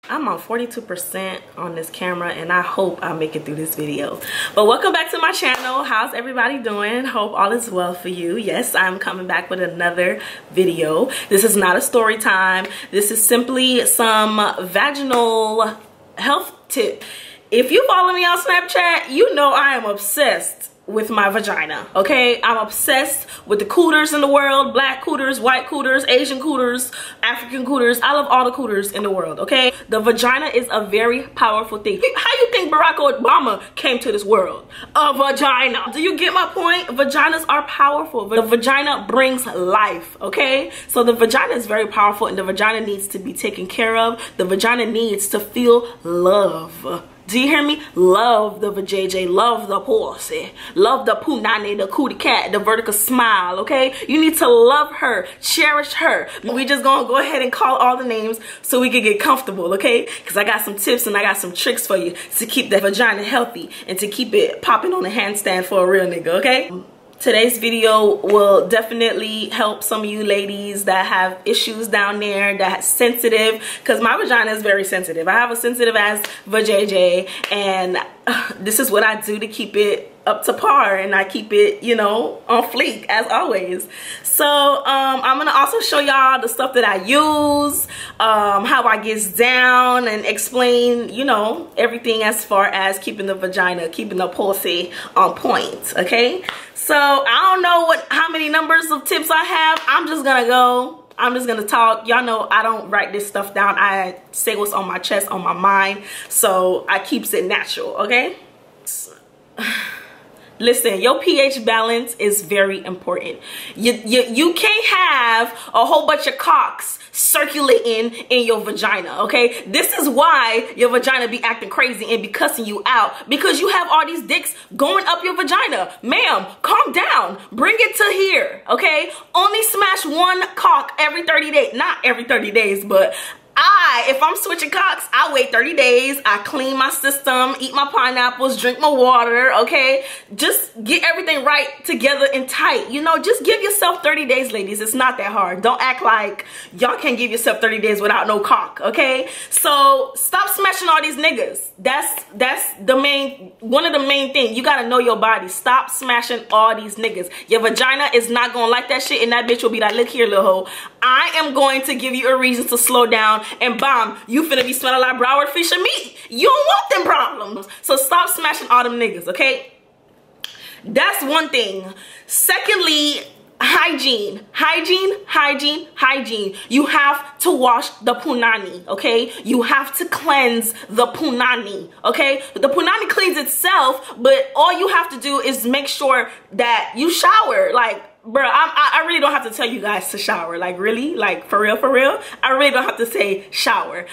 I'm on 42% on this camera and I hope I make it through this video. But welcome back to my channel. How's everybody doing? Hope all is well for you. Yes, I'm coming back with another video. This is not a story time. This is simply some vaginal health tip. If you follow me on Snapchat, you know I am obsessed with my vagina, okay? I'm obsessed with the cooters in the world, black cooters, white cooters, Asian cooters, African cooters. I love all the cooters in the world, okay? The vagina is a very powerful thing. How you think Barack Obama came to this world? A vagina. Do you get my point? Vaginas are powerful. The vagina brings life, okay? So the vagina is very powerful and the vagina needs to be taken care of. The vagina needs to feel love. Do you hear me? Love the vajayjay, love the pussy, love the punani, the cootie cat, the vertical smile, okay? You need to love her, cherish her. We just gonna go ahead and call all the names so we can get comfortable, okay? Because I got some tips and I got some tricks for you to keep that vagina healthy and to keep it popping on the handstand for a real nigga, okay? Today's video will definitely help some of you ladies that have issues down there, that's sensitive, because my vagina is very sensitive. I have a sensitive ass vajayjay, and this is what I do to keep it up to par, and I keep it, you know, on fleek as always. So I'm gonna also show y'all the stuff that I use, how I gets down, and explain, you know, everything as far as keeping the vagina, keeping the pussy on point, okay? So I don't know how many numbers of tips I have. I'm just gonna talk. Y'all know I don't write this stuff down. I say what's on my chest, on my mind, so I keeps it natural, okay? Listen, your pH balance is very important. You can't have a whole bunch of cocks circulating in your vagina, okay? This is why your vagina be acting crazy and be cussing you out, because you have all these dicks going up your vagina. Ma'am, calm down. Bring it to here, okay? Only smash one cock every 30 days. Not every 30 days, but if I'm switching cocks, I wait 30 days. I clean my system, eat my pineapples, drink my water, okay? Just get everything right together and tight. You know, just give yourself 30 days, ladies. It's not that hard. Don't act like y'all can't give yourself 30 days without no cock, okay? So stop smashing all these niggas. That's one of the main things. You gotta know your body. Stop smashing all these niggas. Your vagina is not gonna like that shit, and that bitch will be like, look here, little hoe. I am going to give you a reason to slow down, and bam, you finna be smelling like Broward fish and meat. You don't want them problems. So stop smashing all them niggas, okay? That's one thing. Secondly, hygiene. Hygiene. You have to wash the punani, okay? You have to cleanse the punani, okay? The punani cleans itself, but all you have to do is make sure that you shower. Like, bro, I really don't have to tell you guys to shower. Like, really? Like, for real? I really don't have to say shower.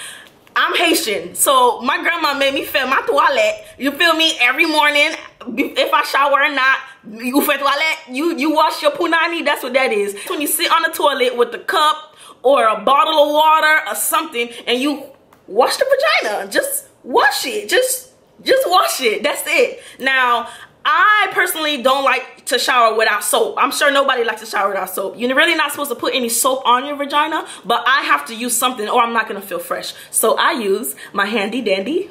I'm Haitian, so my grandma made me faire ma toilette. You feel me? Every morning, if I shower or not, you fait toilette, you wash your punani. That's what that is. When you sit on the toilet with a cup or a bottle of water or something, and you wash the vagina, just wash it. Just wash it. That's it. Now, I personally don't like to shower without soap. I'm sure nobody likes to shower without soap. You're really not supposed to put any soap on your vagina, but I have to use something or I'm not gonna feel fresh. So I use my handy dandy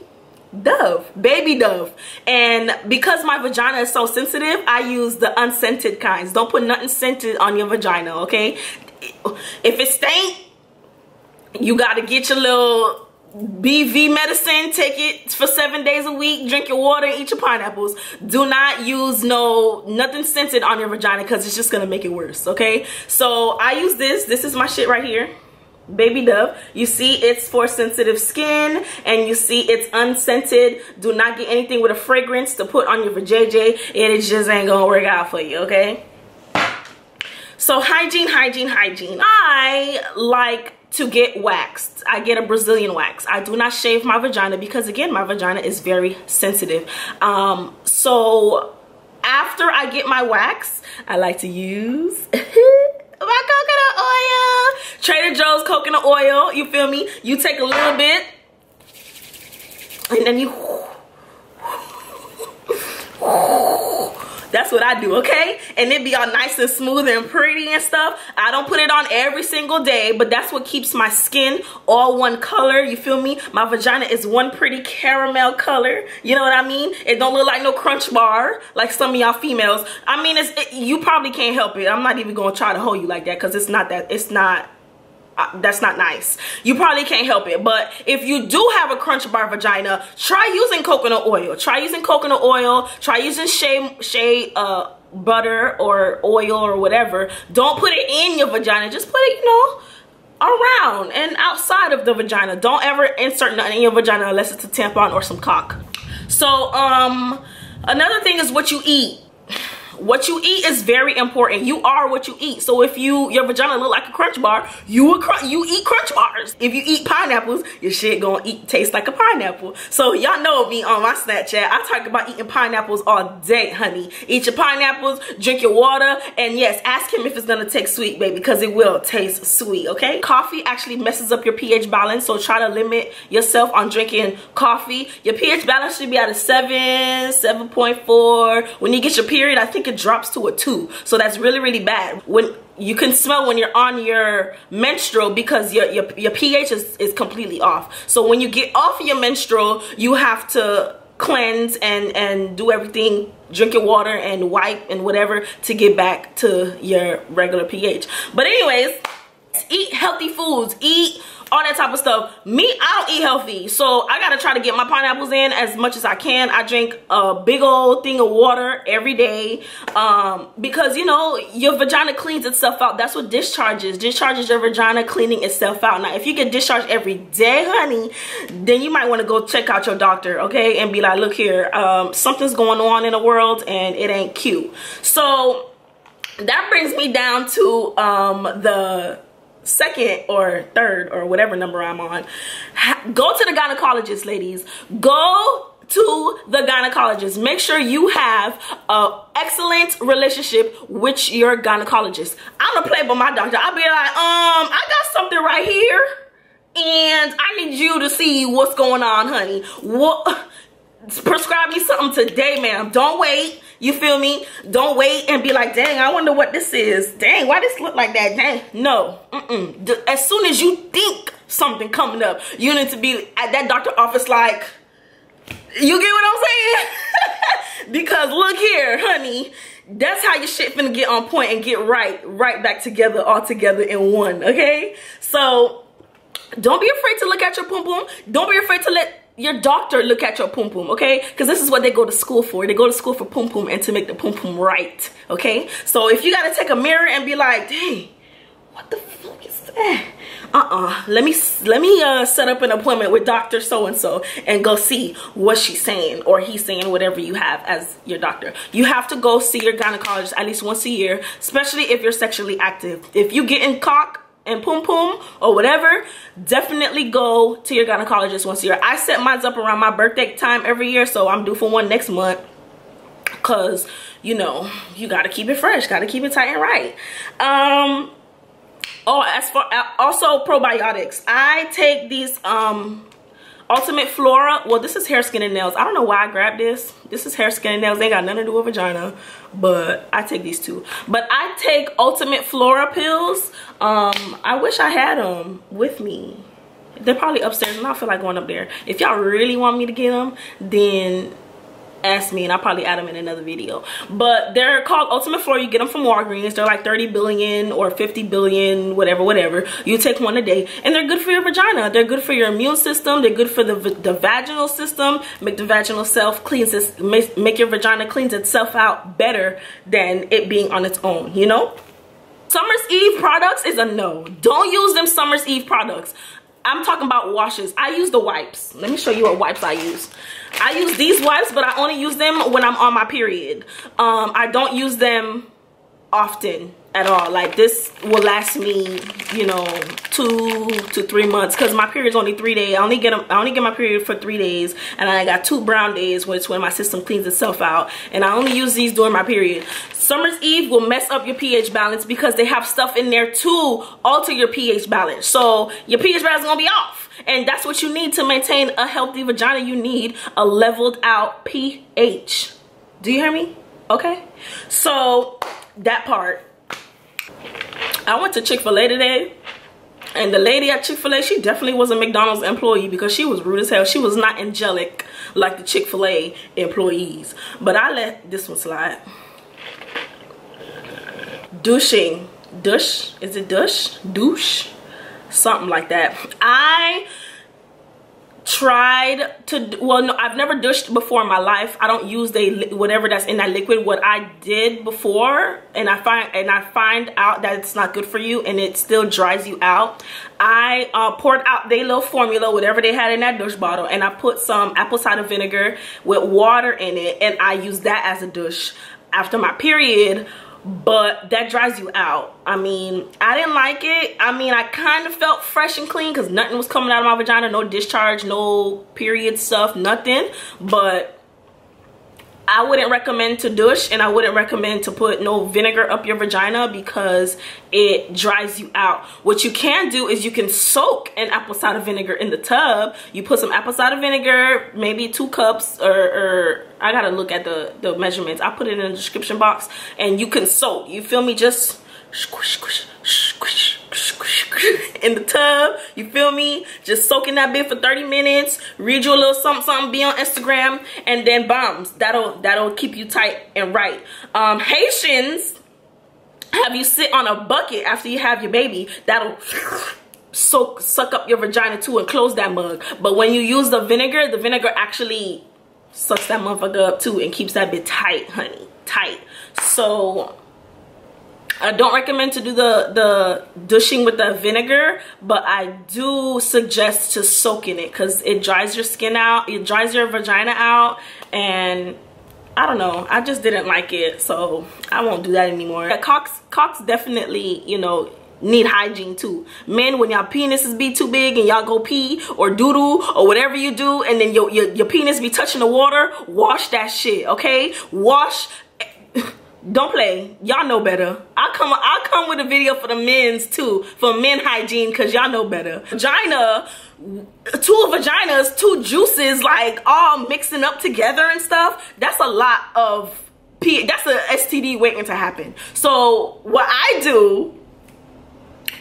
Dove, baby Dove. And because my vagina is so sensitive, I use the unscented kinds. Don't put nothing scented on your vagina, okay? If it stank, you gotta get your little BV medicine, take it for 7 days a week, drink your water, eat your pineapples. Do not use nothing scented on your vagina, because it's just gonna make it worse, okay? So I use this is my shit right here, baby Dove. You see it's for sensitive skin, and you see it's unscented. Do not get anything with a fragrance to put on your vajayjay, and it just ain't gonna work out for you, okay? So hygiene. I like to get waxed. I get a Brazilian wax. I do not shave my vagina because, again, my vagina is very sensitive. So after I get my wax, I like to use my coconut oil. Trader Joe's coconut oil, you feel me? You take a little bit and then you, that's That's what I do, okay? And it be all nice and smooth and pretty and stuff. I don't put it on every single day, but that's what keeps my skin all one color. You feel me? My vagina is one pretty caramel color. You know what I mean? It don't look like no Crunch Bar like some of y'all females. I mean, you probably can't help it. I'm not even gonna try to hold you like that because it's not that. It's not. That's not nice. You probably can't help it. But if you do have a Crunch Bar vagina, try using coconut oil. Try using coconut oil. Try using shea butter or oil or whatever. Don't put it in your vagina. Just put it, you know, around and outside of the vagina. Don't ever insert nothing in your vagina unless it's a tampon or some cock. So another thing is what you eat. What you eat is very important. You are what you eat. So if your vagina look like a Crunch Bar, you eat Crunch Bars. If you eat pineapples, your shit gonna taste like a pineapple. So y'all know me on my Snapchat. I talk about eating pineapples all day, honey. Eat your pineapples, drink your water, and yes, ask him if it's gonna taste sweet, baby, because it will taste sweet, okay? Coffee actually messes up your pH balance, so try to limit yourself on drinking coffee. Your pH balance should be at a 7, 7.4. When you get your period, I think it drops to a 2, so that's really bad. When you can smell when you're on your menstrual because your pH is completely off. So when you get off your menstrual, you have to cleanse and do everything, drink your water and wipe and whatever to get back to your regular pH. But anyways, eat healthy foods, eat all that type of stuff. Me, I don't eat healthy, so I gotta try to get my pineapples in as much as I can. I drink a big old thing of water every day because, you know, your vagina cleans itself out. That's what discharge is. Discharge is your vagina cleaning itself out. Now, if you get discharged every day, honey, then you might want to go check out your doctor, okay, and be like, look here, something's going on in the world and it ain't cute. So that brings me down to the second or third or whatever number I'm on. Go to the gynecologist, ladies. Go to the gynecologist. Make sure you have an excellent relationship with your gynecologist. I don't play with my doctor. I'll be like, I got something right here and I need you to see what's going on, honey. What? Prescribe me something today, ma'am. Don't wait. You feel me? Don't wait and be like, dang, I wonder what this is. Dang, why this look like that? Dang. No. As soon as you think something coming up, you need to be at that doctor's office like, you get what I'm saying? Because look here, honey, that's how your shit finna get on point and get right back together, all together in one, okay? So don't be afraid to look at your pum pum. Don't be afraid to let your doctor look at your pum pum, okay? Because this is what they go to school for. They go to school for pum pum and to make the pum pum right, okay? So if you gotta take a mirror and be like, dang, what the fuck is that? Let me set up an appointment with Dr. So-and-so and go see what she's saying or he's saying, whatever you have as your doctor. You have to go see your gynecologist at least once a year, especially if you're sexually active. If you get in cock and pum pum or whatever, definitely go to your gynecologist once a year. I set mine up around my birthday time every year, so I'm due for one next month because, you know, you got to keep it fresh, got to keep it tight and right. As for also probiotics, I take these Ultimate Flora. Well, this is hair, skin, and nails. I don't know why I grabbed this. This is hair, skin, and nails. They ain't got nothing to do with vagina, but I take these too. But I take Ultimate Flora pills. I wish I had them with me. They're probably upstairs and I don't feel like going up there. If y'all really want me to get them, then ask me and I'll probably add them in another video. But they're called Ultimate Flora. You get them from Walgreens. They're like 30 billion or 50 billion, whatever. You take one a day and they're good for your vagina. They're good for your immune system. They're good for the vaginal system. Make the vaginal self cleanse this, make your vagina cleans itself out better than it being on its own, you know? Summer's Eve products is a no. Don't use them Summer's Eve products. I'm talking about washes. I use the wipes. Let me show you what wipes I use. I use these wipes, but I only use them when I'm on my period. I don't use them often at all. Like, this will last me, you know, 2 to 3 months because my period's only 3 days. I only get my period for 3 days, and I got 2 brown days, which when my system cleans itself out. And I only use these during my period. Summer's Eve will mess up your pH balance because they have stuff in there to alter your pH balance. So your pH balance is gonna be off, and that's what you need to maintain a healthy vagina. You need a leveled out pH. Do you hear me? Okay, so that part. I went to Chick-fil-A today, and the lady at Chick-fil-A, she definitely was a McDonald's employee because she was rude as hell. She was not angelic like the Chick-fil-A employees. But I let this one slide. Douching. Douche? Is it douche? Douche? Something like that. I tried to, well, no, I've never douched before in my life. I don't use whatever that's in that liquid. What I did before, and I find out that it's not good for you and it still dries you out. I poured out their little formula, whatever they had in that douche bottle, and I put some apple cider vinegar with water in it, and I used that as a douche after my period. But that dries you out. I mean, I didn't like it. I mean, I kind of felt fresh and clean because nothing was coming out of my vagina. No discharge, no period stuff, nothing. But I wouldn't recommend to douche, and I wouldn't recommend to put no vinegar up your vagina because it dries you out. What you can do is you can soak an apple cider vinegar in the tub. You put some apple cider vinegar, maybe 2 cups, or I gotta look at the measurements. I put it in the description box, and you can soak. You feel me? Just squish, squish, squish, squish, squish in the tub. You feel me? Just soaking that bit for 30 minutes. Read you a little something, something. Be on Instagram, and then bombs. That'll keep you tight and right. Haitians have you sit on a bucket after you have your baby. That'll suck up your vagina too and close that mug. But when you use the vinegar actually sucks that motherfucker up too and keeps that bit tight, honey, tight. So I don't recommend to do the douching with the vinegar, but I do suggest to soak in it because it dries your skin out, it dries your vagina out, and I don't know, I just didn't like it, so I won't do that anymore. Yeah, cocks definitely, you know, need hygiene too. Men, when y'all penises be too big and y'all go pee or doo-doo or whatever you do, and then your penis be touching the water, wash that shit, okay? Wash. Don't play. Y'all know better. I'll come with a video for the men's too, for men hygiene, because y'all know better. Vagina, 2 vaginas, 2 juices, like all mixing up together and stuff, that's a lot of that's a STD waiting to happen. So what I do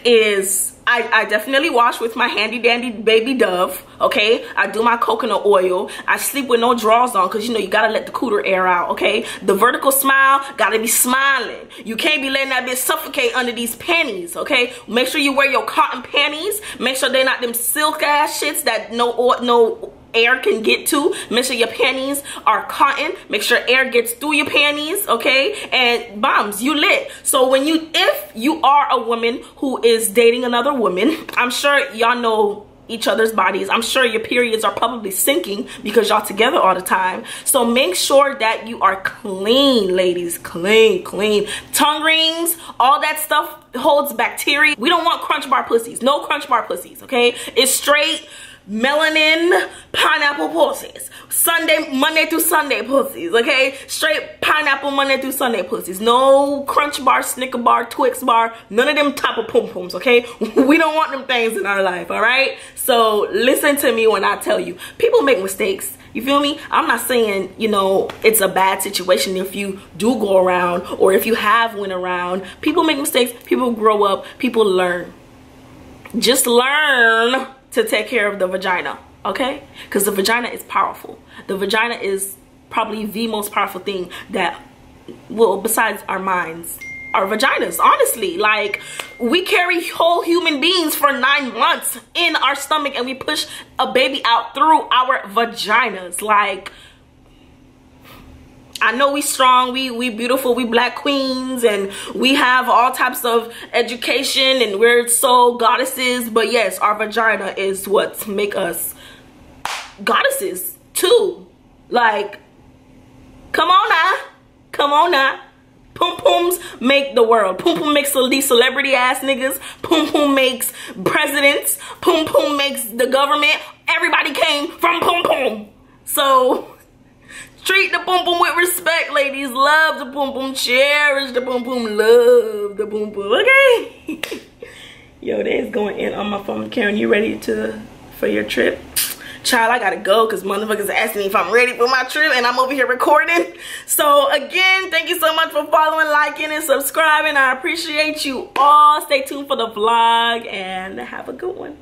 is I definitely wash with my handy dandy baby Dove, okay? I do my coconut oil. I sleep with no drawers on because, you know, you gotta let the cooter air out, okay? The vertical smile, gotta be smiling. You can't be letting that bitch suffocate under these panties, okay? Make sure you wear your cotton panties. Make sure they're not them silk ass shits that no air can get to. Make sure your panties are cotton. Make sure air gets through your panties, okay? And bombs, you lit. So if you are a woman who is dating another woman, I'm sure y'all know each other's bodies. I'm sure your periods are probably sinking because y'all together all the time. So make sure that you are clean, ladies. Clean. Tongue rings, all that stuff holds bacteria. We don't want crunch bar pussies. No crunch bar pussies, okay? It's straight melanin pineapple pussies. Monday through Sunday pussies, okay? Straight pineapple Monday through Sunday pussies. No crunch bar, Snicker bar, Twix bar, none of them type of pum-pums, okay? We don't want them things in our life, all right? So listen to me when I tell you, people make mistakes. You feel me? I'm not saying, you know, it's a bad situation if you do go around or if you have went around. People make mistakes, people grow up, people learn. Just learn to take care of the vagina, okay? Because the vagina is powerful. The vagina is probably the most powerful thing that, well, besides our minds, our vaginas, honestly. Like, we carry whole human beings for 9 months in our stomach and we push a baby out through our vaginas. Like, I know we strong, we beautiful, we black queens, and we have all types of education, and we're so goddesses. But yes, our vagina is what make us goddesses too. Like, come on now. Pum pums make the world. Pum pum makes these celebrity ass niggas. Pum pum makes presidents. Pum pum makes the government. Everybody came from pum pum. So treat the pum pum with respect, ladies. Love the pum pum. Cherish the pum pum. Love the pum pum. Okay. Yo, that's going in on my phone. Karen, you ready for your trip? Child, I gotta go because motherfuckers asking me if I'm ready for my trip and I'm over here recording. So again, thank you so much for following, liking, and subscribing. I appreciate you all. Stay tuned for the vlog and have a good one.